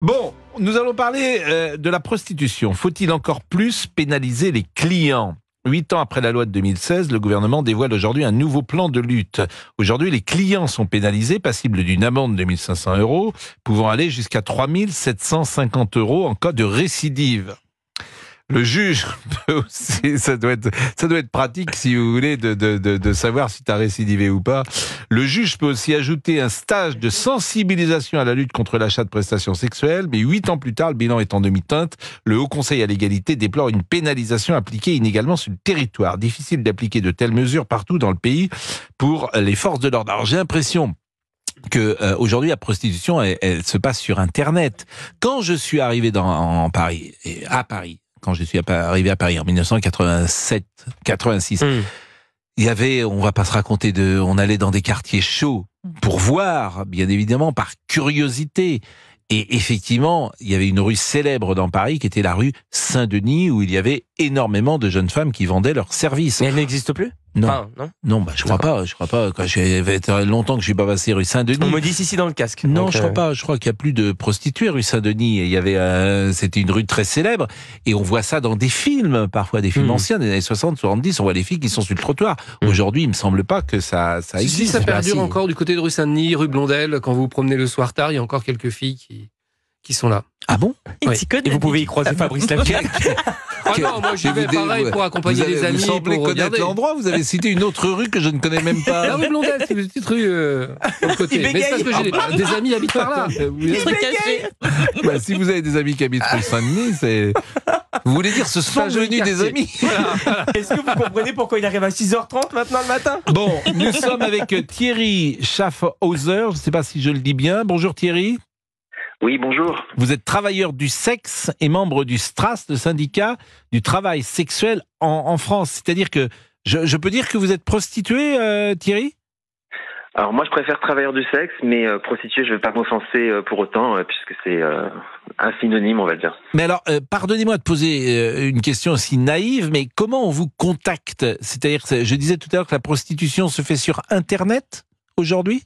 Bon, nous allons parler de la prostitution. Faut-il encore plus pénaliser les clients ? 8 ans après la loi de 2016, le gouvernement dévoile aujourd'hui un nouveau plan de lutte. Aujourd'hui, les clients sont pénalisés, passibles d'une amende de 1 500 €, pouvant aller jusqu'à 3 750 € en cas de récidive. Le juge peut aussi, ça doit être pratique si vous voulez de savoir si tu as récidivé ou pas. Le juge peut aussi ajouter un stage de sensibilisation à la lutte contre l'achat de prestations sexuelles, mais 8 ans plus tard, le bilan est en demi-teinte. Le Haut Conseil à l'égalité déplore une pénalisation appliquée inégalement sur le territoire. Difficile d'appliquer de telles mesures partout dans le pays pour les forces de l'ordre. Alors j'ai l'impression que aujourd'hui la prostitution elle se passe sur Internet. Quand je suis arrivé à Paris, quand je suis arrivé à Paris en 1987-86, il y avait, on va pas se raconter on allait dans des quartiers chauds pour voir, bien évidemment, par curiosité. Et effectivement, il y avait une rue célèbre dans Paris qui était la rue Saint-Denis où il y avait énormément de jeunes femmes qui vendaient leurs services. Mais elle n'existe plus ? Non, enfin, non, je crois pas. Quand j'ai longtemps que je suis pas passé rue Saint-Denis. On me dit ici dans le casque. Non, donc, je crois pas. Je crois qu'il y a plus de prostituées rue Saint-Denis. Il y avait, c'était une rue très célèbre. Et on voit ça dans des films, parfois des films anciens, des années 60, 70. On voit les filles qui sont sur le trottoir. Aujourd'hui, il me semble pas que ça existe. Si, ça perdure encore du côté de rue Saint-Denis, rue Blondel. Quand vous vous promenez le soir tard, il y a encore quelques filles qui sont là. Ah bon? Oui. Et vous pouvez y croiser Fabrice Lafitte. Ah non, moi j'y vais pareil pour accompagner les amis. Vous semblez pour connaître regarder. l'endroit. Vous avez cité une autre rue que je ne connais même pas. La rue Blondel, c'est une petite rue de l'autre côté. Mais c'est parce que j'ai des amis qui habitent par là. Bah, si vous avez des amis qui habitent rue Saint-Denis, c'est... Vous voulez dire ce sont devenus des amis? Voilà. Est-ce que vous comprenez pourquoi il arrive à 6h30 maintenant le matin? Bon, nous sommes avec Thierry Schaffhauser. Je ne sais pas si je le dis bien. Bonjour Thierry. Oui, bonjour. Vous êtes travailleur du sexe et membre du STRAS, le syndicat du travail sexuel en France. C'est-à-dire que je peux dire que vous êtes prostitué, Thierry? Alors moi je préfère travailleur du sexe, mais prostituée je ne vais pas m'offenser pour autant, puisque c'est un synonyme on va dire. Mais alors, pardonnez-moi de poser une question aussi naïve, mais comment on vous contacte? C'est-à-dire, je disais tout à l'heure que la prostitution se fait sur Internet aujourd'hui?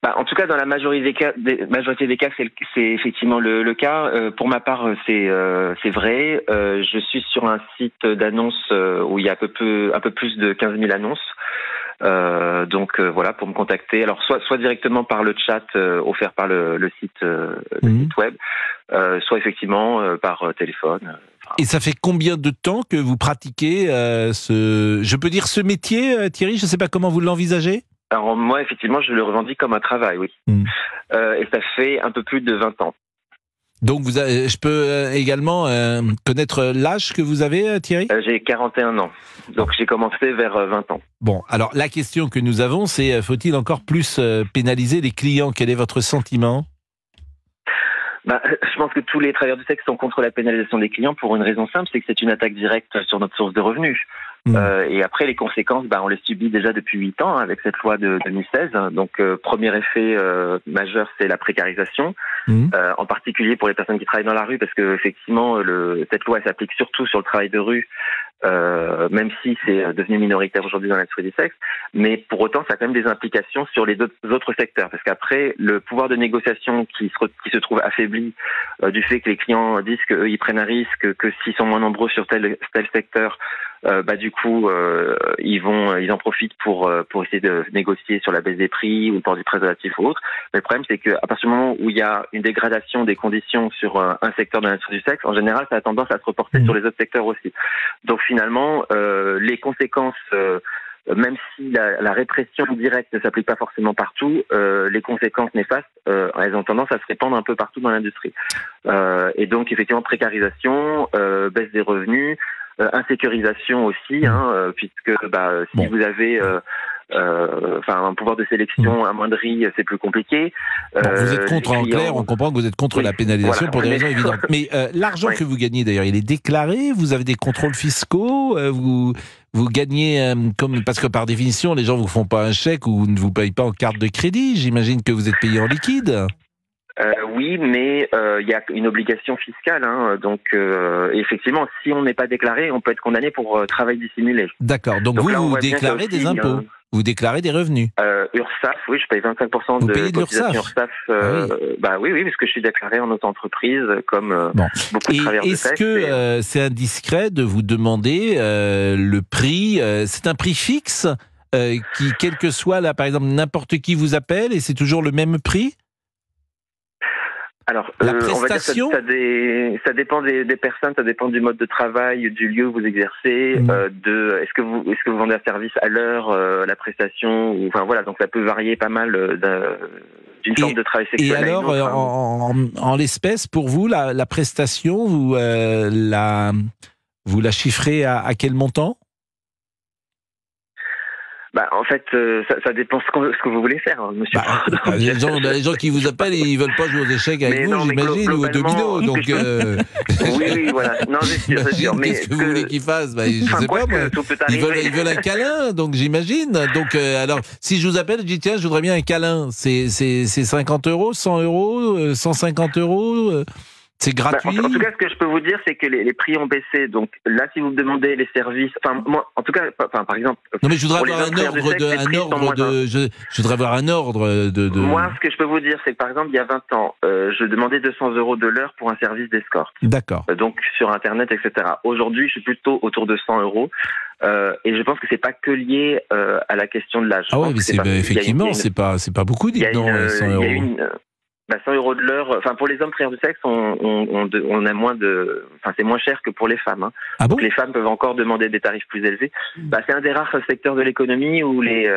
Bah, en tout cas, dans la majorité des cas, c'est effectivement le cas. Pour ma part, c'est vrai. Je suis sur un site d'annonces où il y a un peu plus de 15 000 annonces. Donc voilà, pour me contacter. Alors soit directement par le chat offert par le site web, soit effectivement par téléphone. Et ça fait combien de temps que vous pratiquez je peux dire ce métier, Thierry? Je ne sais pas comment vous l'envisagez. Alors moi, effectivement, je le revendique comme un travail, oui. Et ça fait un peu plus de 20 ans. Donc je peux également connaître l'âge que vous avez, Thierry? J'ai 41 ans, donc j'ai commencé vers 20 ans. Bon, alors la question que nous avons, c'est faut-il encore plus pénaliser les clients? Quel est votre sentiment? Je pense que tous les travailleurs du sexe sont contre la pénalisation des clients pour une raison simple, c'est que c'est une attaque directe sur notre source de revenus. Et après, les conséquences, on les subit déjà depuis 8 ans avec cette loi de 2016. Donc, premier effet majeur, c'est la précarisation, en particulier pour les personnes qui travaillent dans la rue, parce que effectivement, cette loi s'applique surtout sur le travail de rue, même si c'est devenu minoritaire aujourd'hui dans l'industrie du sexe. Mais pour autant, ça a quand même des implications sur les autres secteurs, parce qu'après, le pouvoir de négociation qui se trouve affaibli du fait que les clients disent qu'eux, ils prennent un risque, que s'ils sont moins nombreux sur tel secteur, du coup, ils en profitent pour essayer de négocier sur la baisse des prix ou le port du préservatif ou autre. Mais le problème, c'est qu'à partir du moment où il y a une dégradation des conditions sur un secteur de l'industrie du sexe, en général, ça a tendance à se reporter sur les autres secteurs aussi. Donc finalement, les conséquences, même si la répression directe ne s'applique pas forcément partout, les conséquences néfastes, elles ont tendance à se répandre un peu partout dans l'industrie. Et donc effectivement, précarisation, baisse des revenus, insécurisation aussi, puisque si vous avez un pouvoir de sélection amoindri, c'est plus compliqué. Vous êtes contre, en clair, on comprend que vous êtes contre la pénalisation pour des raisons évidentes. Mais l'argent que vous gagnez d'ailleurs, il est déclaré? Vous avez des contrôles fiscaux? Vous gagnez parce que par définition, les gens vous font pas un chèque ou ne vous payent pas en carte de crédit. J'imagine que vous êtes payé en liquide. Oui, mais il y a une obligation fiscale, donc effectivement, si on n'est pas déclaré, on peut être condamné pour travail dissimulé. D'accord, donc vous là, déclarez des impôts. Vous déclarez des revenus. URSSAF, oui, je paye 25% Vous de payez de cotisation l'URSSAF. URSSAF. Bah oui, parce que je suis déclaré en auto-entreprise, comme Bon. beaucoup de Et travailleurs de est-ce sexe. que c'est indiscret de vous demander le prix c'est un prix fixe qui, quel que soit, là, par exemple, n'importe qui vous appelle et c'est toujours le même prix? Alors, La on va dire prestation que ça dépend des personnes, ça dépend du mode de travail, du lieu où vous exercez, est-ce que vous vendez un service à l'heure, la prestation, ou, enfin voilà, donc ça peut varier pas mal d'une forme de travail sexuel Et à une alors, autre, en l'espèce, pour vous, la prestation, vous la chiffrez à quel montant? Bah, en fait, ça dépend ce que vous voulez faire, hein, monsieur. Les gens qui vous appellent, ils veulent pas jouer aux échecs avec vous, j'imagine, ou au domino. Donc, oui, voilà. Non, c'est sûr. Mais qu'est-ce que vous voulez qu'ils fassent? Je sais pas, moi. Ils veulent un câlin, donc j'imagine. Donc, alors, si je vous appelle, je dis tiens, je voudrais bien un câlin. C'est 50 €, 100 €, 150 €. C'est gratuit. En tout cas, ce que je peux vous dire, c'est que les prix ont baissé. Donc là, si vous me demandez les services, enfin moi, en tout cas, par exemple. Non, mais je voudrais avoir je voudrais avoir un ordre de. Moi, ce que je peux vous dire, c'est que par exemple, il y a 20 ans, je demandais 200 € de l'heure pour un service d'escorte. D'accord. Donc sur Internet, etc. Aujourd'hui, je suis plutôt autour de 100 €. Et je pense que c'est pas que lié à la question de l'âge. Ah ouais, mais effectivement, c'est pas beaucoup, dites donc, 100 €. 100 € de l'heure. Enfin, pour les hommes travailleurs du sexe, on a moins de. Enfin, c'est moins cher que pour les femmes. Hein. Ah bon? Donc les femmes peuvent encore demander des tarifs plus élevés. C'est un des rares secteurs de l'économie où les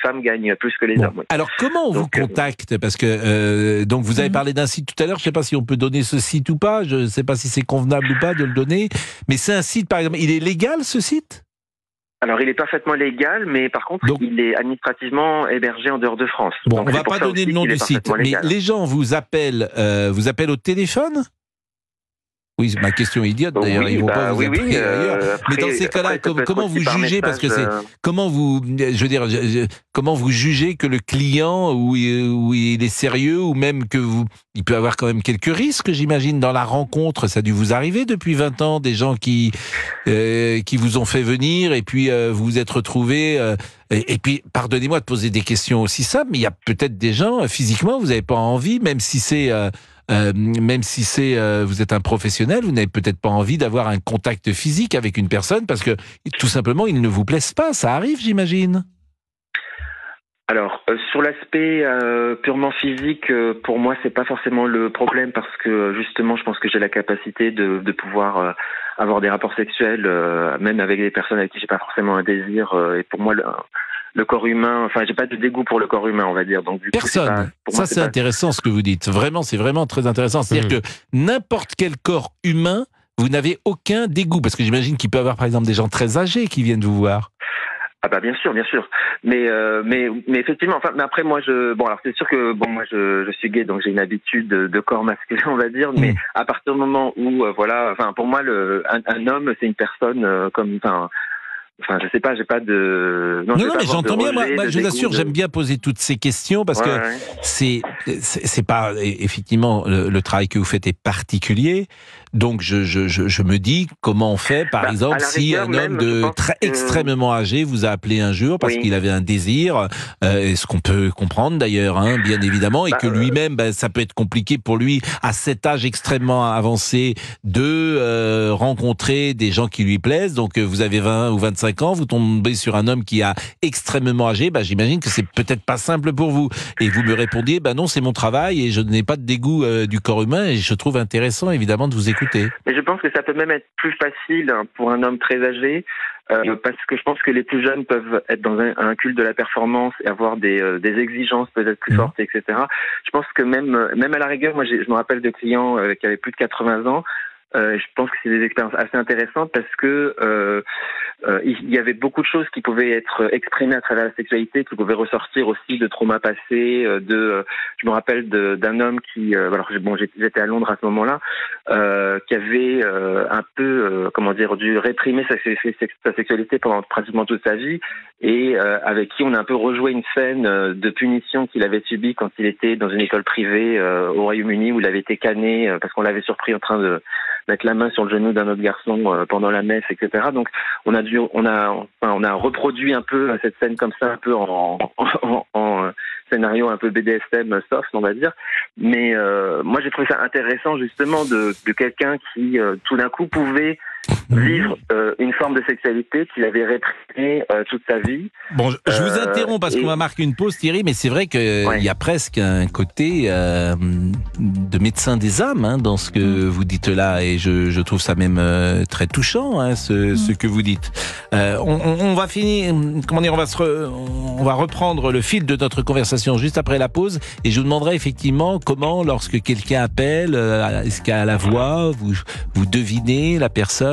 femmes gagnent plus que les hommes. Oui. Alors comment on vous contacte? Parce que donc vous avez parlé d'un site tout à l'heure. Je ne sais pas si on peut donner ce site ou pas. Je ne sais pas si c'est convenable ou pas de le donner. Mais c'est un site, par exemple. Il est légal, ce site? Alors, il est parfaitement légal, mais par contre, il est administrativement hébergé en dehors de France. Bon, donc, on ne va pas donner le nom du site, mais les gens vous appellent au téléphone? Oui, ma question est idiote d'ailleurs, ils vont pas vous appeler ailleurs. Mais dans ces cas-là, comment vous jugez, parce que c'est comment vous jugez que le client ou il est sérieux, ou même que il peut avoir quand même quelques risques, j'imagine, dans la rencontre. Ça a dû vous arriver depuis 20 ans, des gens qui vous ont fait venir et puis vous vous êtes retrouvés. Et puis, pardonnez-moi de poser des questions aussi simples, mais il y a peut-être des gens, physiquement, vous n'avez pas envie, même si vous êtes un professionnel, vous n'avez peut-être pas envie d'avoir un contact physique avec une personne parce que tout simplement ils ne vous plaisent pas. Ça arrive, j'imagine. Alors, sur l'aspect purement physique, pour moi, c'est pas forcément le problème parce que justement, je pense que j'ai la capacité de pouvoir avoir des rapports sexuels, même avec des personnes avec qui j'ai pas forcément un désir. Et pour moi, le corps humain, enfin, j'ai pas de dégoût pour le corps humain, on va dire. Donc, du coup, c'est intéressant ce que vous dites. Vraiment, c'est vraiment très intéressant. C'est-à-dire que n'importe quel corps humain, vous n'avez aucun dégoût, parce que j'imagine qu'il peut y avoir, par exemple, des gens très âgés qui viennent vous voir. Ah bah bien sûr. Mais effectivement, enfin, mais après moi alors c'est sûr que moi je suis gay, donc j'ai une habitude de corps masculin, on va dire, mais à partir du moment où pour moi un homme c'est une personne Enfin, je sais pas, j'ai pas de. Non, mais j'entends bien. Moi, je vous assure, j'aime bien poser toutes ces questions parce que c'est pas effectivement le travail que vous faites est particulier. Donc, je me dis comment on fait, par exemple, si un homme extrêmement âgé vous a appelé un jour parce qu'il avait un désir, ce qu'on peut comprendre d'ailleurs, hein, bien évidemment, et que lui-même, ça peut être compliqué pour lui à cet âge extrêmement avancé de rencontrer des gens qui lui plaisent. Donc, vous avez 20 ou 25 ans, vous tombez sur un homme qui est extrêmement âgé, j'imagine que c'est peut-être pas simple pour vous. Et vous me répondiez, non, c'est mon travail et je n'ai pas de dégoût du corps humain, et je trouve intéressant évidemment de vous écouter. Mais je pense que ça peut même être plus facile pour un homme très âgé, parce que je pense que les plus jeunes peuvent être dans un culte de la performance et avoir des exigences peut-être plus fortes, etc. Je pense que même à la rigueur, moi je me rappelle de clients qui avaient plus de 80 ans. Je pense que c'est des expériences assez intéressantes parce que il y avait beaucoup de choses qui pouvaient être exprimées à travers la sexualité, qui pouvaient ressortir aussi de traumas passés. Je me rappelle d'un homme qui, j'étais à Londres à ce moment-là, qui avait un peu, dû réprimer sa sexualité pendant pratiquement toute sa vie, et avec qui on a un peu rejoué une scène de punition qu'il avait subie quand il était dans une école privée au Royaume-Uni, où il avait été cané parce qu'on l'avait surpris en train mettre la main sur le genou d'un autre garçon pendant la messe, etc. Donc on a reproduit un peu cette scène comme ça, un peu en scénario un peu BDSM soft, on va dire. Mais moi j'ai trouvé ça intéressant justement de quelqu'un qui tout d'un coup pouvait vivre une forme de sexualité qu'il avait réprimée toute sa vie. Bon, je vous interromps parce qu'on va marquer une pause, Thierry, mais c'est vrai qu'il y a presque un côté de médecin des âmes dans ce que vous dites là, et je trouve ça même très touchant, ce que vous dites. On va finir, comment dire, on va reprendre le fil de notre conversation juste après la pause, et je vous demanderai effectivement comment, lorsque quelqu'un appelle, est-ce qu'à la voix, vous devinez la personne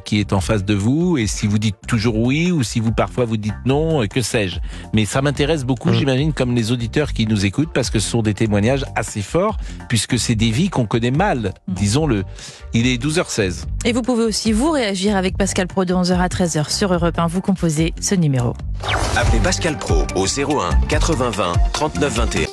qui est en face de vous, et si vous dites toujours oui ou si parfois vous dites non, que sais-je. Mais ça m'intéresse beaucoup, j'imagine, comme les auditeurs qui nous écoutent, parce que ce sont des témoignages assez forts, puisque c'est des vies qu'on connaît mal, disons-le. Il est 12h16. Et vous pouvez aussi vous réagir avec Pascal Praud de 11h à 13h sur Europe 1. Vous composez ce numéro. Appelez Pascal Praud au 01 80 20 39 21.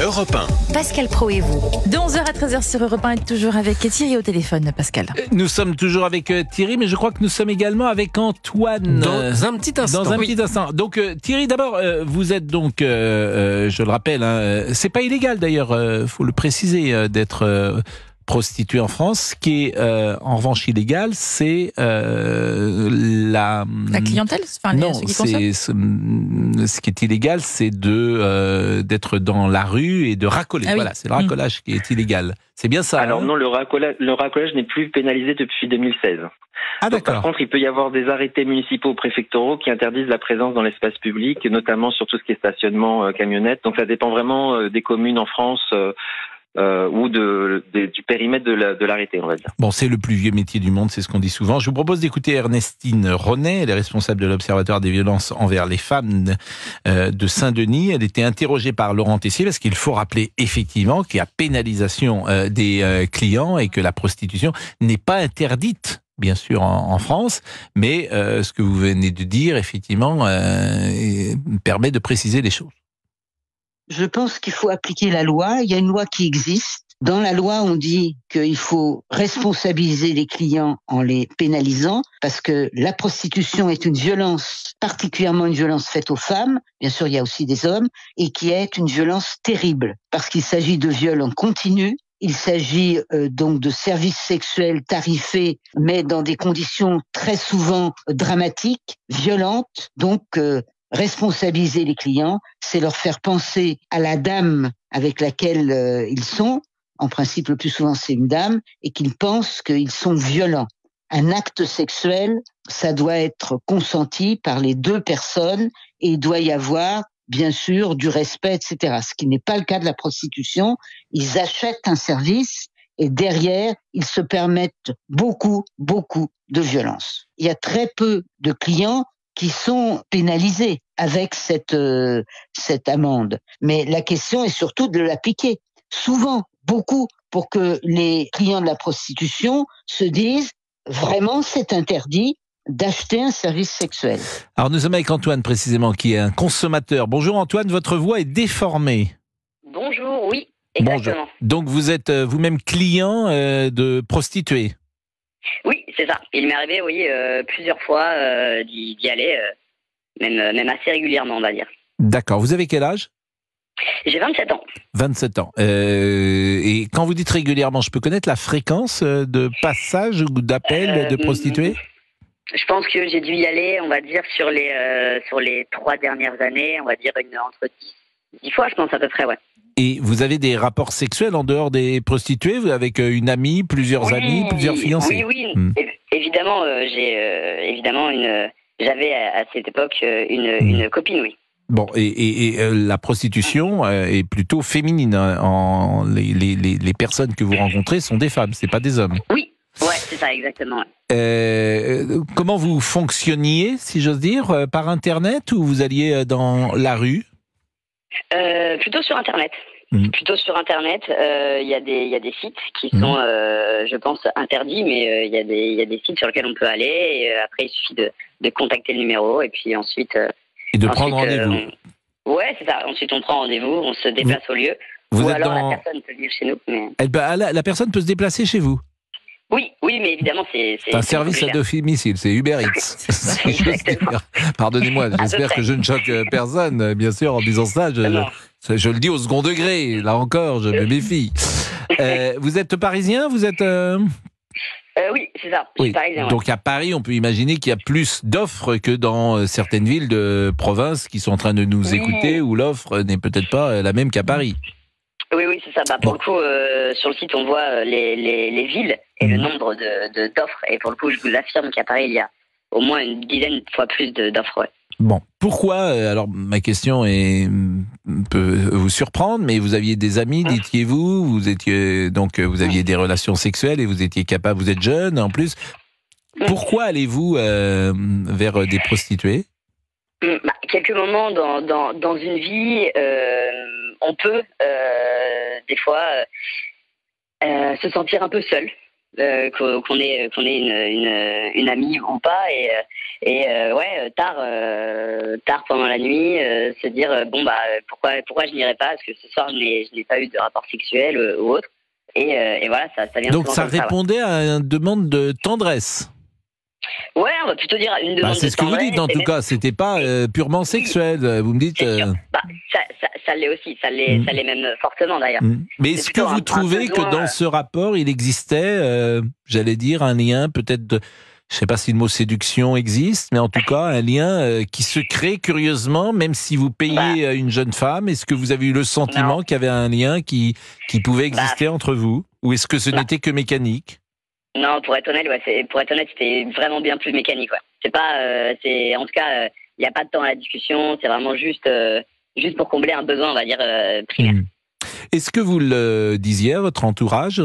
Europe 1. Pascal Praud et vous. De 11h à 13h sur Europe 1, et toujours avec Thierry au téléphone, Pascal. Nous sommes toujours avec Thierry, mais je crois que nous sommes également avec Antoine. Dans un petit instant. Petit instant. Donc Thierry, d'abord, vous êtes donc, je le rappelle, c'est pas illégal d'ailleurs, faut le préciser, d'être prostituée en France. Ce qui est en revanche illégal, c'est la clientèle, non, ceux qui consomment. ce qui est illégal, c'est d'être dans la rue et de racoler. Voilà, c'est le racolage qui est illégal. C'est bien ça. Alors non, le racolage n'est plus pénalisé depuis 2016. Ah, donc, par contre, il peut y avoir des arrêtés municipaux ou préfectoraux qui interdisent la présence dans l'espace public, notamment sur tout ce qui est stationnement camionnette. Donc ça dépend vraiment des communes en France ou du périmètre de l'arrêté, on va dire. Bon, c'est le plus vieux métier du monde, c'est ce qu'on dit souvent. Je vous propose d'écouter Ernestine Ronet, elle est responsable de l'Observatoire des violences envers les femmes de Saint-Denis. Elle était interrogée par Laurent Tessier, parce qu'il faut rappeler effectivement qu'il y a pénalisation des clients et que la prostitution n'est pas interdite, bien sûr, en France, mais ce que vous venez de dire, effectivement, permet de préciser les choses. Je pense qu'il faut appliquer la loi. Il y a une loi qui existe. Dans la loi, on dit qu'il faut responsabiliser les clients en les pénalisant, parce que la prostitution est une violence, particulièrement une violence faite aux femmes. Bien sûr, il y a aussi des hommes, et qui est une violence terrible, parce qu'il s'agit de viols en continu. Il s'agit donc de services sexuels tarifés, mais dans des conditions très souvent dramatiques, violentes. Donc, responsabiliser les clients, c'est leur faire penser à la dame avec laquelle ils sont. En principe, le plus souvent, c'est une dame, et qu'ils pensent qu'ils sont violents. Un acte sexuel, ça doit être consenti par les deux personnes, et il doit y avoir, bien sûr, du respect, etc. Ce qui n'est pas le cas de la prostitution. Ils achètent un service, et derrière, ils se permettent beaucoup de violence. Il y a très peu de clients qui sont pénalisés avec cette amende. Mais la question est surtout de l'appliquer. Souvent, beaucoup, pour que les clients de la prostitution se disent vraiment c'est interdit d'acheter un service sexuel. Alors nous sommes avec Antoine précisément, qui est un consommateur. Bonjour Antoine, votre voix est déformée. Bonjour, oui, exactement. Bonjour. Donc vous êtes vous-même client de prostituées? Oui, c'est ça. Il m'est arrivé, oui, plusieurs fois d'y aller, même assez régulièrement, on va dire. D'accord. Vous avez quel âge? J'ai 27 ans. 27 ans. Et quand vous dites régulièrement, je peux connaître la fréquence de passage ou d'appel de prostituées? Je pense que j'ai dû y aller, on va dire, sur les 3 dernières années, on va dire entre 10 fois, je pense, à peu près, ouais. Et vous avez des rapports sexuels en dehors des prostituées, avec une amie, plusieurs amis, plusieurs fiancés? Oui. Évidemment, j'avais à cette époque une copine, oui. Bon, et la prostitution est plutôt féminine. Les personnes que vous rencontrez sont des femmes, c'est pas des hommes. Oui, ouais, c'est ça, exactement. Comment vous fonctionniez, si j'ose dire, par Internet, ou vous alliez dans la rue? Plutôt sur Internet. Plutôt sur Internet, il y a des sites qui sont, je pense, interdits, mais il y a des sites sur lesquels on peut aller. Et, après, il suffit de contacter le numéro, et puis ensuite. Et de prendre rendez-vous. Ouais, c'est ça. Ensuite, on prend rendez-vous, on se déplace au lieu. Ou alors la personne peut venir chez nous. Mais... La personne peut se déplacer chez vous? Oui, mais évidemment, c'est un service à domicile, c'est Uber Eats. Si j'ose dire. Pardonnez-moi, j'espère que je ne choque personne, bien sûr, en disant ça. Je le dis au second degré. Là encore, je me méfie. Vous êtes parisien? Vous êtes oui, c'est ça. Je suis parisien. Ouais. Donc à Paris, on peut imaginer qu'il y a plus d'offres que dans certaines villes de province qui sont en train de nous écouter, où l'offre n'est peut-être pas la même qu'à Paris. Oui, c'est ça. Pour le coup, sur le site, on voit les villes et le nombre d'offres. Et pour le coup, je vous affirme qu'à Paris, il y a au moins une dizaine de fois plus d'offres. Ouais. Bon, pourquoi, alors ma question peut vous surprendre, mais vous aviez des amis, disiez-vous, vous aviez des relations sexuelles et vous étiez capable, vous êtes jeune en plus. Pourquoi allez-vous vers des prostituées? Quelques moments dans une vie, on peut des fois se sentir un peu seul. Qu'on ait une amie ou pas et tard pendant la nuit se dire pourquoi je n'irai pas, parce que ce soir je n'ai pas eu de rapport sexuel ou autre et voilà, ça vient. Donc ça répondait à une demande de tendresse. Ouais, on va plutôt dire une demande de tendresse. C'est ce que vous dites en tout cas, c'était pas purement sexuel, vous me dites. Ça l'est aussi, ça l'est même fortement d'ailleurs. Mais est-ce que vous trouvez que dans ce rapport, il existait, j'allais dire, un lien peut-être je ne sais pas si le mot séduction existe, mais en tout cas un lien qui se crée curieusement, même si vous payez une jeune femme? Est-ce que vous avez eu le sentiment qu'il y avait un lien qui pouvait exister entre vous? Ou est-ce que ce n'était que mécanique? Non, pour être honnête, c'était vraiment bien plus mécanique. Ouais. En tout cas, il n'y a pas de temps à la discussion, c'est vraiment juste pour combler un besoin, on va dire, primaire. Est-ce que vous le disiez à votre entourage?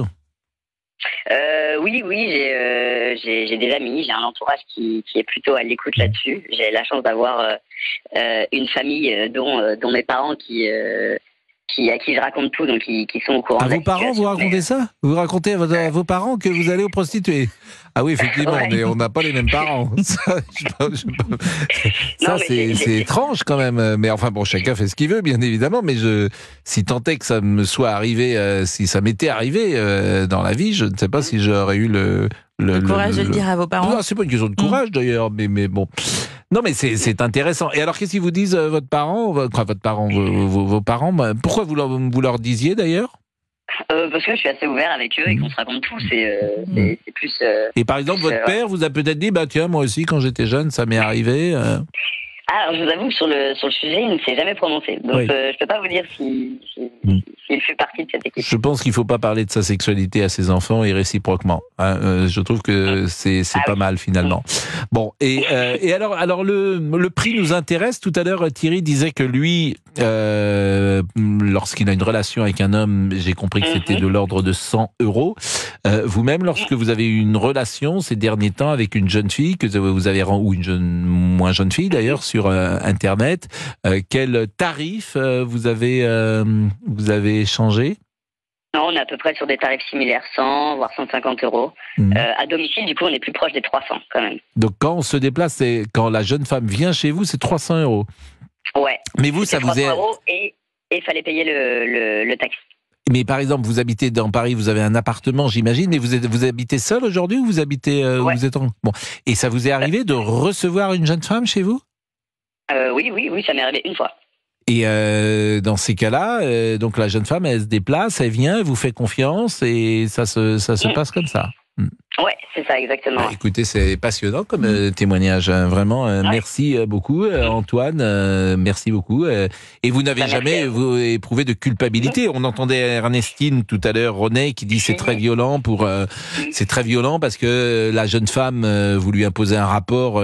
Oui, j'ai des amis, j'ai un entourage qui est plutôt à l'écoute là-dessus. J'ai la chance d'avoir une famille dont mes parents à qui je raconte tout, donc qui sont au courant. À vos parents, vous racontez ça? Vous racontez à vos parents que vous allez aux prostituées? Ah oui, effectivement, mais on n'a pas les mêmes parents. Ça, c'est étrange quand même. Mais enfin, bon, chacun fait ce qu'il veut, bien évidemment. Mais si tant est que ça me soit arrivé, si ça m'était arrivé dans la vie, je ne sais pas si j'aurais eu le courage de le dire à vos parents. Non, c'est pas une question de courage d'ailleurs, mais bon. Non, mais c'est intéressant. Et alors, qu'est-ce qu'ils vous disent, vos parents, pourquoi vous leur disiez d'ailleurs? Parce que je suis assez ouvert avec eux et qu'on se raconte tout. C'est plus. Et par exemple, votre père vous a peut-être dit, tiens, moi aussi, quand j'étais jeune, ça m'est arrivé. Alors, je vous avoue que sur le sujet, il ne s'est jamais prononcé. Donc, je peux pas vous dire s'il fait partie de cette équipe. Je pense qu'il ne faut pas parler de sa sexualité à ses enfants et réciproquement. Je trouve que c'est pas mal finalement. Bon, et alors le prix nous intéresse. Tout à l'heure, Thierry disait que lui, lorsqu'il a une relation avec un homme, j'ai compris que c'était de l'ordre de 100 €. Vous-même, lorsque vous avez eu une relation ces derniers temps avec une jeune fille que vous avez ou une moins jeune fille d'ailleurs sur Internet, quel tarif vous avez changé? Non, on est à peu près sur des tarifs similaires, 100 voire 150 €. À domicile, du coup, on est plus proche des 300 quand même. Donc quand on se déplace, quand la jeune femme vient chez vous, c'est 300 €. Ouais. Mais vous, ça vous est 300 € et il fallait payer le taxi. Mais par exemple, vous habitez dans Paris, vous avez un appartement, j'imagine, mais vous habitez seul aujourd'hui ou vous habitez vous êtes bon. Et ça vous est arrivé de recevoir une jeune femme chez vous? Oui, ça m'est arrivé une fois. Et dans ces cas-là, donc la jeune femme, elle se déplace, elle vient, elle vous fait confiance et ça se passe comme ça. Ouais, c'est ça, exactement. Écoutez, c'est passionnant comme témoignage, hein, vraiment. Merci beaucoup, Antoine. Merci beaucoup. Et vous n'avez jamais éprouvé de culpabilité. On entendait Ernestine tout à l'heure, René, qui dit c'est très violent c'est très violent parce que la jeune femme, vous lui imposez un rapport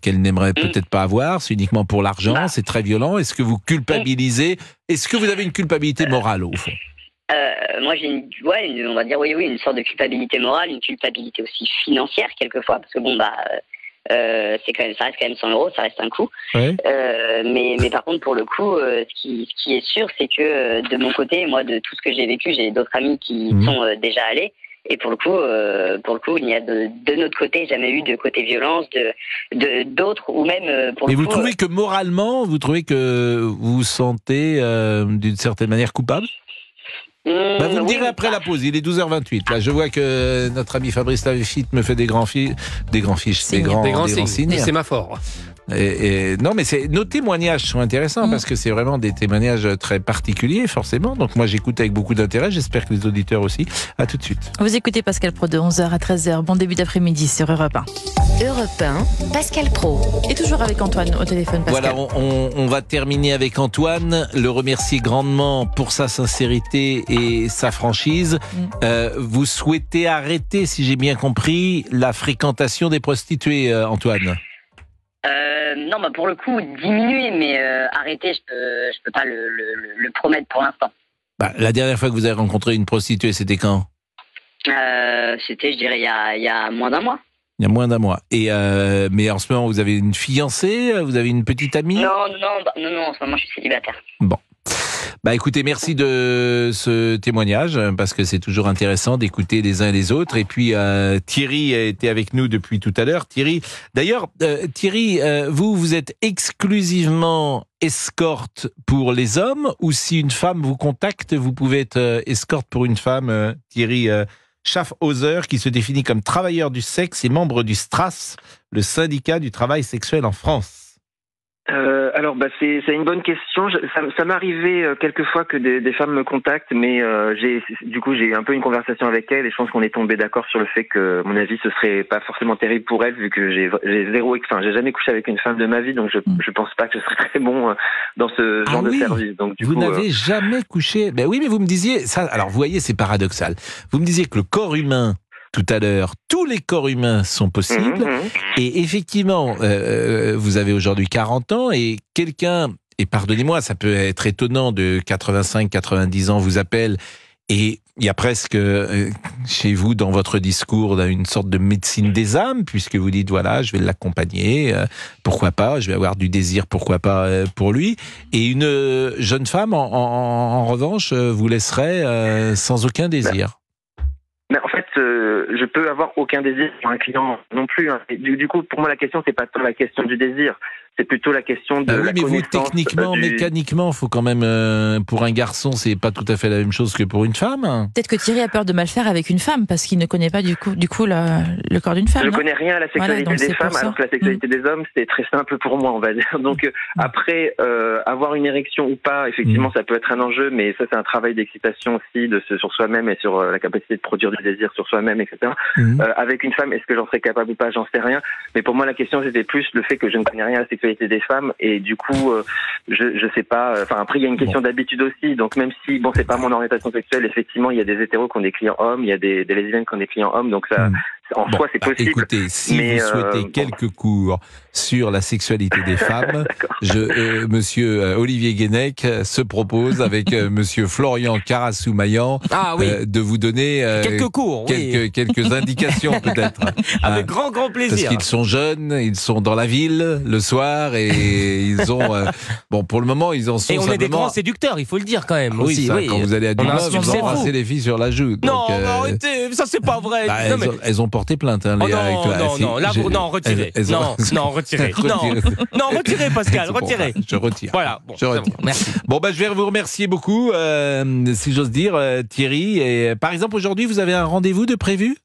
qu'elle n'aimerait peut-être pas avoir. C'est uniquement pour l'argent. C'est très violent. Est-ce que vous culpabilisez? Est-ce que vous avez une culpabilité morale au fond? Moi, j'ai on va dire une sorte de culpabilité morale, une culpabilité aussi financière quelquefois, parce que ça reste quand même 100 €, ça reste un coût. Ouais. Mais par contre, pour le coup, ce qui est sûr, c'est que de mon côté, moi, de tout ce que j'ai vécu, j'ai d'autres amis qui sont déjà allés. Et pour le coup, il n'y a de notre côté jamais eu de côté violence, d'autres ou même pour le coup. Et vous trouvez que moralement, vous vous sentez d'une certaine manière coupable? Vous me direz après la pause, il est 12h28. Là, je vois que notre ami Fabrice Lafitte me fait des grands signes. C'est ma fort. Non, mais nos témoignages sont intéressants parce que c'est vraiment des témoignages très particuliers, forcément. Donc moi, j'écoute avec beaucoup d'intérêt. J'espère que les auditeurs aussi. À tout de suite. Vous écoutez Pascal Praud de 11h à 13h. Bon début d'après-midi sur Europe 1. Europe 1, Pascal Praud. Et toujours avec Antoine au téléphone, Pascal. Voilà, on va terminer avec Antoine. Le remercier grandement pour sa sincérité et sa franchise. Vous souhaitez arrêter, si j'ai bien compris, la fréquentation des prostituées, Antoine? Non, pour le coup, diminuer, mais arrêter, je peux pas le promettre pour l'instant. La dernière fois que vous avez rencontré une prostituée, c'était quand? C'était, je dirais, il y a moins d'un mois. Il y a moins d'un mois. Mais en ce moment, vous avez une fiancée? Vous avez une petite amie? Non, en ce moment, je suis célibataire. Bon. Écoutez, merci de ce témoignage, parce que c'est toujours intéressant d'écouter les uns et les autres. Et puis, Thierry a été avec nous depuis tout à l'heure. Thierry, vous êtes exclusivement escorte pour les hommes, ou si une femme vous contacte, vous pouvez être escorte pour une femme, Thierry Schaffhauser, qui se définit comme travailleur du sexe et membre du STRAS, le syndicat du travail sexuel en France. Alors, c'est une bonne question. Ça m'est arrivé quelques fois que des femmes me contactent, mais j'ai eu un peu une conversation avec elles et je pense qu'on est tombé d'accord sur le fait que, à mon avis, ce serait pas forcément terrible pour elles, vu que j'ai jamais couché avec une femme de ma vie, donc je pense pas que ce serait très bon dans ce genre de service. Donc, vous n'avez jamais couché? Oui, mais vous me disiez ça. Alors, vous voyez, c'est paradoxal. Vous me disiez que le corps humain, tout à l'heure, tous les corps humains sont possibles. Et effectivement, vous avez aujourd'hui 40 ans et quelqu'un, et pardonnez-moi, ça peut être étonnant, de 85, 90 ans vous appelle et il y a presque chez vous, dans votre discours, une sorte de médecine des âmes, puisque vous dites, voilà, je vais l'accompagner, pourquoi pas, je vais avoir du désir, pourquoi pas pour lui. Et une jeune femme, en revanche, vous laisserait sans aucun désir. Mais en fait, je peux avoir aucun désir pour un client non plus. Et du coup, pour moi, la question, c'est pas tant la question du désir, c'est plutôt la question de la connaissance. Vous, techniquement, mécaniquement, faut quand même, pour un garçon, c'est pas tout à fait la même chose que pour une femme. Peut-être que Thierry a peur de mal faire avec une femme, parce qu'il ne connaît pas du coup le corps d'une femme. Je connais rien à la sexualité des femmes, alors que la sexualité des hommes, c'est très simple pour moi, on va dire. Donc, après, avoir une érection ou pas, effectivement, ça peut être un enjeu, mais ça, c'est un travail d'excitation aussi, sur soi-même et sur la capacité de produire du désir sur soi-même, etc. Avec une femme, est-ce que j'en serais capable ou pas? J'en sais rien. Mais pour moi, la question, c'était plus le fait que je ne connais rien à la sexualité des femmes, et du coup, je sais pas. Enfin, après, il y a une question d'habitude aussi. Donc, même si, c'est pas mon orientation sexuelle, effectivement, il y a des hétéros qui ont des clients hommes, il y a des lesbiennes qui ont des clients hommes, donc ça, en soi, c'est possible. Écoutez, si vous souhaitez quelques cours sur la sexualité des femmes, Monsieur Olivier Guénec se propose avec Monsieur Florian Carassou-Maillan de vous donner quelques cours, quelques indications peut-être. Avec grand plaisir. Parce qu'ils sont jeunes, ils sont dans la ville le soir et ils ont pour le moment ils en sont. Et on simplement... est des grands séducteurs, il faut le dire quand même. Oui, ça, quand vous allez à Dubaï, vous embrassez les filles sur la joue. Non, arrêtez, ça c'est pas vrai. Elles ont porté plainte. Non, retirez. Non, retirez, Pascal, retirez. Je retire. Voilà, je retire. Bon, merci. Je vais vous remercier beaucoup, si j'ose dire, Thierry. Et, par exemple, aujourd'hui, vous avez un rendez-vous de prévu?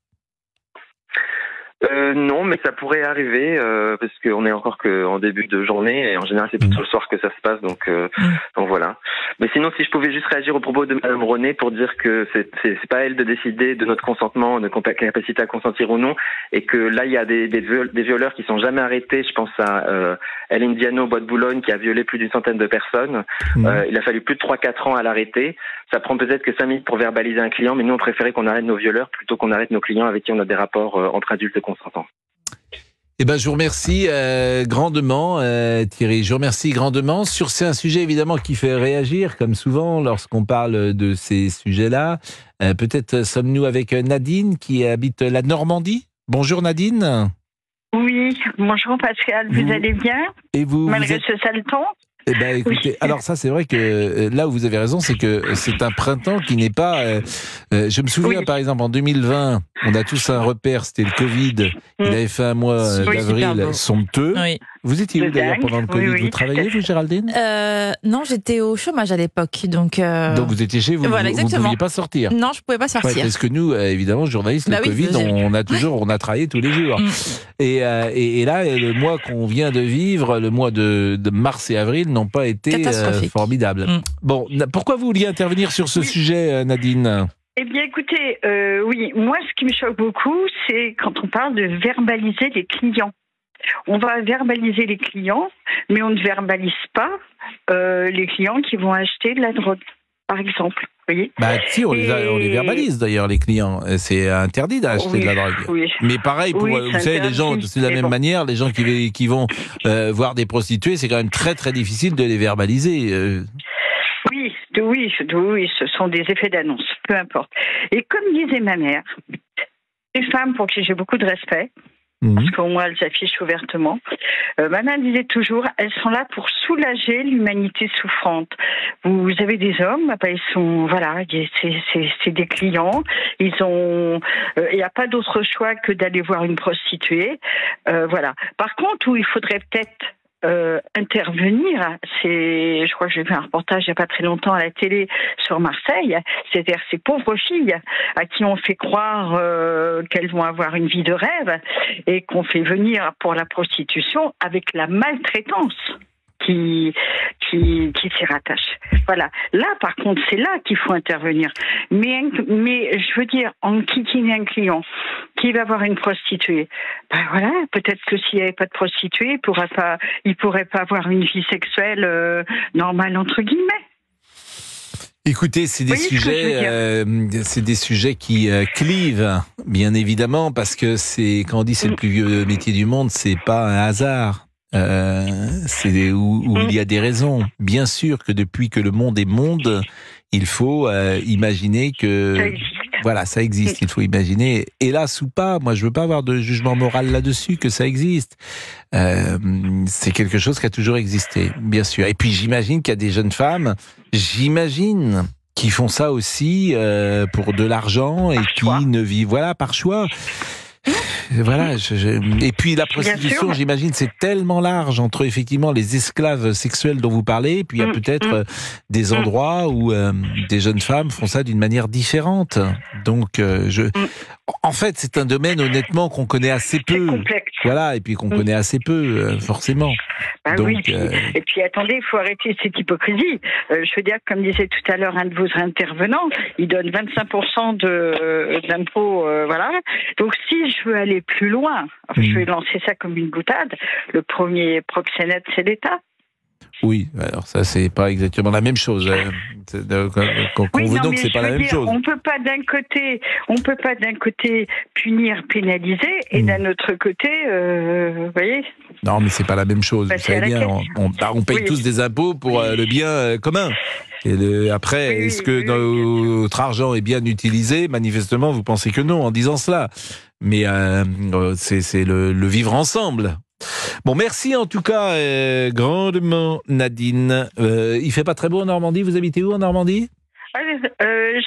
Non, mais ça pourrait arriver parce qu'on est encore qu'en début de journée et en général c'est plutôt le soir que ça se passe, donc voilà. Mais sinon, si je pouvais juste réagir au propos de Madame René pour dire que c'est pas elle de décider de notre consentement, de notre capacité à consentir ou non, et que là il y a des violeurs qui sont jamais arrêtés. Je pense à Hélène Diano, Bois de Boulogne, qui a violé plus d'une centaine de personnes. Il a fallu plus de 3-4 ans à l'arrêter. Ça prend peut-être que 5 minutes pour verbaliser un client, mais nous on préférait qu'on arrête nos violeurs plutôt qu'on arrête nos clients avec qui on a des rapports entre adultes consentants. Je vous remercie grandement, Thierry. Je vous remercie grandement. C'est un sujet évidemment qui fait réagir, comme souvent lorsqu'on parle de ces sujets-là. Peut-être sommes-nous avec Nadine qui habite la Normandie. Bonjour Nadine. Oui, bonjour Pascal, vous allez bien? Et vous, malgré ce sale temps? Écoutez, oui. Alors ça c'est vrai que là où vous avez raison, c'est que c'est un printemps qui n'est pas... je me souviens par exemple en 2020, On a tous un repère, c'était le Covid. Il avait fait un mois d'avril somptueux. Oui. Vous étiez où d'ailleurs pendant le Covid? Vous travailliez, vous, Géraldine? Non, j'étais au chômage à l'époque. Donc vous étiez chez vous, voilà, vous ne pouviez pas sortir? Non, je ne pouvais pas sortir. Ouais, parce que nous, évidemment, journalistes, le Covid, on a travaillé tous les jours. Et là, le mois qu'on vient de vivre, le mois de mars et avril, n'ont pas été formidables. Bon, pourquoi vous vouliez intervenir sur ce sujet, Nadine? Eh bien, écoutez, oui, moi, ce qui me choque beaucoup, c'est quand on parle de verbaliser les clients. On va verbaliser les clients, mais on ne verbalise pas les clients qui vont acheter de la drogue, par exemple. Vous voyez? Si, on les verbalise d'ailleurs, les clients. C'est interdit d'acheter de la drogue. Oui. Mais pareil, vous savez, les gens, c'est de la même manière, les gens qui vont voir des prostituées, c'est quand même très très difficile de les verbaliser. Oui, ce sont des effets d'annonce, peu importe. Et comme disait ma mère, des femmes pour qui j'ai beaucoup de respect, parce qu'au moins elles affichent ouvertement, ma mère disait toujours, elles sont là pour soulager l'humanité souffrante. Vous avez des hommes, ils sont, voilà, c'est des clients, il n'y a pas d'autre choix que d'aller voir une prostituée, voilà. Par contre, où il faudrait peut-être intervenir, je crois que j'ai vu un reportage il n'y a pas très longtemps à la télé sur Marseille, c'est-à-dire ces pauvres filles à qui on fait croire qu'elles vont avoir une vie de rêve et qu'on fait venir pour la prostitution avec la maltraitance qui s'y rattache. Voilà. Là, par contre, c'est là qu'il faut intervenir. Mais je veux dire, en kikinant un client qui va voir une prostituée, voilà, peut-être que s'il n'y avait pas de prostituée, il pourrait pas avoir une vie sexuelle normale, entre guillemets. Écoutez, c'est des sujets qui clivent, bien évidemment, parce que quand on dit c'est le plus vieux métier du monde, c'est pas un hasard. C'est où il y a des raisons. Bien sûr que depuis que le monde est monde, il faut imaginer que ça existe. Il faut imaginer, hélas ou pas, moi je veux pas avoir de jugement moral là-dessus, que ça existe. C'est quelque chose qui a toujours existé, bien sûr. Et puis j'imagine qu'il y a des jeunes femmes, qui font ça aussi pour de l'argent et qui ne vivent, par choix. Voilà, et puis la prostitution, j'imagine, c'est tellement large entre effectivement les esclaves sexuels dont vous parlez, puis il y a peut-être des endroits où des jeunes femmes font ça d'une manière différente. Donc, en fait, c'est un domaine honnêtement qu'on connaît assez peu. Voilà, et puis qu'on connaît assez peu, forcément. Donc, et puis attendez, il faut arrêter cette hypocrisie. Je veux dire, comme disait tout à l'heure un de vos intervenants, il donne 25% d'impôts, voilà. Donc si je veux aller plus loin, je vais lancer ça comme une boutade, le premier proxénète, c'est l'État. Oui, alors ça c'est pas exactement la même chose. Donc c'est pas la même chose. On peut pas d'un côté punir, pénaliser, et d'un autre côté, vous voyez. Non, mais c'est pas la même chose. Vous savez bien, on paye tous des impôts pour le bien commun. Et après, est-ce que notre argent est bien utilisé? Manifestement, vous pensez que non en disant cela. Mais c'est le vivre ensemble. Bon, merci en tout cas grandement, Nadine. Il fait pas très beau en Normandie. Vous habitez où en Normandie?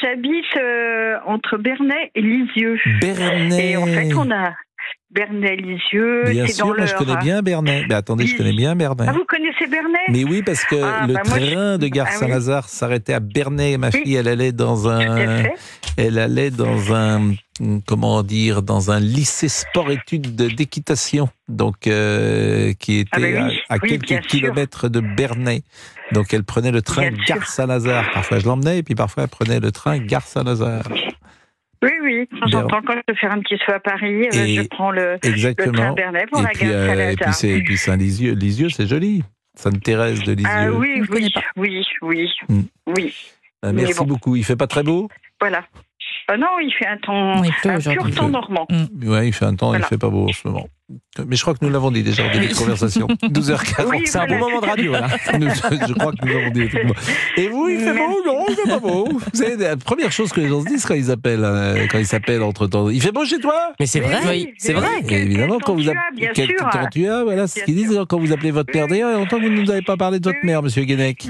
J'habite entre Bernay et Lisieux. Bernay. Et en fait, on a Bernay-Lisieux. Bien sûr, moi je connais bien Bernay. Mais attendez, je connais bien Bernay. Ah, vous connaissez Bernay? Mais oui, parce que le train de Gare Saint-Lazare s'arrêtait à Bernay. Ma fille, elle allait dans un lycée sport-études d'équitation, donc qui était à quelques kilomètres de Bernay. Donc elle prenait le train Gare Saint-Lazare. Parfois je l'emmenais, et puis parfois elle prenait le train Gare Saint-Lazare. Oui, de temps en temps, quand je veux faire un petit saut à Paris, je prends le train Bernay pour la Gare Saint-Lazare. Et puis Saint-Lisieux, c'est joli. Sainte-Thérèse de Lisieux. Ah oui. Merci beaucoup. Il fait pas très beau? Voilà. Non, il fait un temps, un pur temps normand. Oui, il fait un temps, il fait pas beau en ce moment. Mais je crois que nous l'avons dit déjà en début de conversation. 12h40. Oui, c'est un bon moment de radio, là. Je crois que nous l'avons dit. Et vous, il fait beau? Non, il fait pas beau. Vous savez, la première chose que les gens se disent quand ils s'appellent entre-temps. Il fait beau chez toi? Mais c'est vrai, Oui, c'est vrai. Et évidemment, quand vous bien sûr. voilà ce qu'ils disent quand vous appelez votre père. D'ailleurs, il y a longtemps que vous ne nous avez pas parlé de votre mère, monsieur Guenec.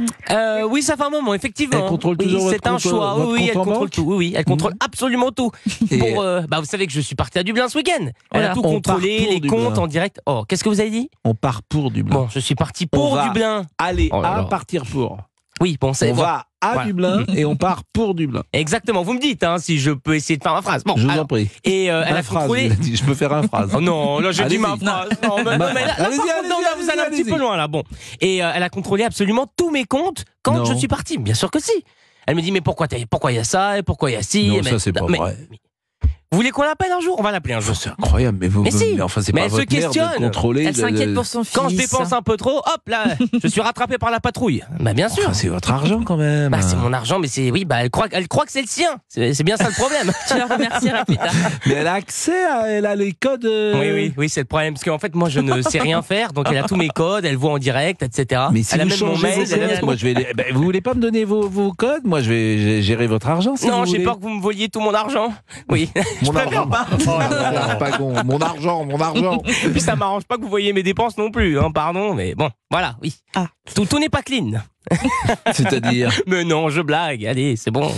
Oui, ça fait un moment, effectivement. Elle contrôle Oui, toujours votre c'est un compte, choix. votre Oui, compte elle en contrôle banque. tout. Oui, elle contrôle absolument tout. Et- Pour, vous savez que je suis parti à Dublin ce week-end. Elle a tout On part contrôlé, pour les Dublin. comptes en direct. Oh, qu'est-ce que vous avez dit? On part pour Dublin. Bon, je suis parti On pour va Dublin. Aller Oh là à là. partir pour. Oui, bon, c'est On bon. va à Voilà. Dublin et on part pour Dublin. Exactement. Vous me dites si je peux essayer de faire ma phrase. Bon, Je vous alors, en prie. et elle a phrase, contrôlé. il a dit. Je peux faire une phrase. Oh non, là j'ai dit Allez-y. ma phrase. Non, mais là, par contre, Allez-y, non, là, vous allez un petit allez-y. peu loin là. Bon, et elle a contrôlé absolument tous mes comptes quand Non. je suis parti. Bien sûr que si. Elle me dit mais pourquoi il y a ça et pourquoi il y a ci. Non, mais, ça, c'est pas vrai. Vous voulez qu'on l'appelle un jour? On va l'appeler un jour. C'est incroyable, mais vous. Mais si. Mais enfin, c'est Mais pas elle se votre mère questionne. de contrôler. Elle s'inquiète pour son fils. Quand je dépense un peu trop, hop là, je suis rattrapé par la patrouille. Bah bien sûr. Enfin, c'est votre argent quand même. Bah c'est mon argent, mais c'est elle croit que c'est le sien. C'est bien ça le problème. Tu la remercieras plus tard. Mais elle a accès elle a les codes. Oui, c'est le problème. Parce qu'en fait, moi, je ne sais rien faire. Donc, elle a tous mes codes, elle voit en direct, etc. Mais si elle a vous même mon changez mail. vos codes, moi je vais. Vous voulez pas me donner vos codes? Moi, je vais gérer votre argent. Si Non, vous j'ai voulez. peur que vous me voliez tout mon argent. Oui. Mon Je préfère argent. pas. Oh là là, pas con. Mon argent. Et puis, ça m'arrange pas que vous voyiez mes dépenses non plus. Pardon, mais bon, voilà, oui. Ah. Tout n'est pas clean. C'est-à-dire. Mais non, je blague. Allez, c'est bon.